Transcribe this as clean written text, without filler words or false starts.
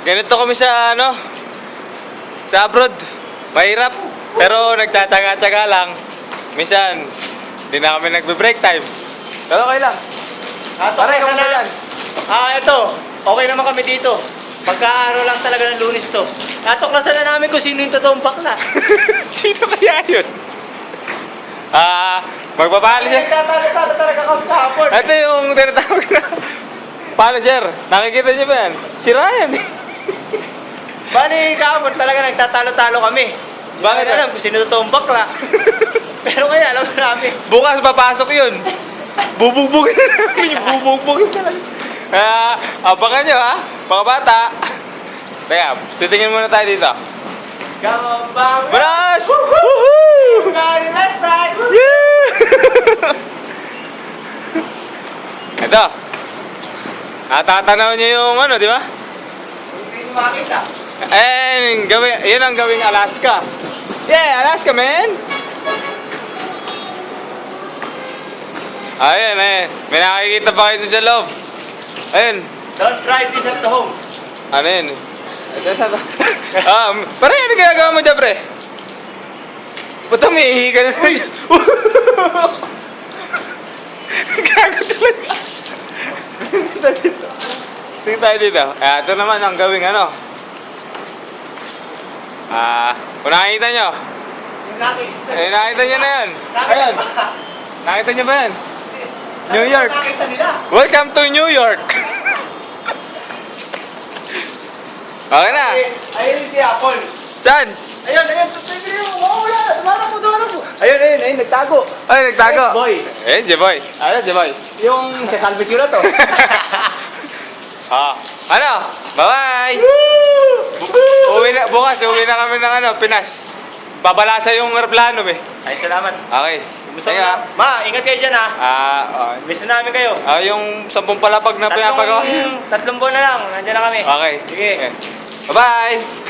Ganito kami sa ano, sa abroad. Mahirap, pero nagtsatsaga-tsaga lang. Minsan, hindi na kami nagbe-break time. Pero okay lang. Pare, kamusta yan? Ito. Okay naman kami dito. Pagka-araw lang talaga ng Lunes to. Natuklasan na namin kung sino yung totoong bakla. Sino kaya yun? Magpapali siya. Nagtatalo talaga kami kahapon. Ito yung tinatawag na Punisher. Nakikita niyo ba yan? Si Ryan. Bali kahapon talaga nagtatalo-talo kami. Bakit? Hindi alam kung sino totoong bakla. Pero kaya alam namin. Bukas papasok yun. Bubugbugin na namin yung bubugbugin talaga. Abangan nyo ha, mga bata. Teka, titingin muna tayo dito. Gabang! Baras! Woohoo! Last night! Yeah! Ito. Tatanaw nyo yung ano, di ba? Hindi mo makita. Yun ang gawing Alaska. Yeah, Alaska, man! Ayun. May nakikita pa kayo dun sa loob. Ayun. Don't try this at home. Ano yun? Pare, ano ginagawa mo dyan, pre? Ba't umiihi ka na dyan? Gago talaga. Tingin tayo dito. Ito naman ang gawing ano. Kung nakikita nyo. Nakikita nyo na yan. Ayun. Nakita nyo ba yan? New York. Nakita nila. Welcome to New York. Okay na. Ayun si Apple. Saan? Ayun. Wala. Wala po. Ayun. Nagtago. Ay, nagtago. Boy. J-Boy. Ano, Jeboy? Yung sa salvage na to. Ano? Bye-bye! Bukas, uwi na kami ng ano, Pinas. Babalasa yung aeroplano, be. Ay, salamat. Okay. Gusto ko na. Ma, ingat kayo dyan, ha. Miss na namin kayo. Yung 10 palapag na pinapagawa. 3 buwan na lang. Nandiyan na kami. Okay. Sige. Bye-bye!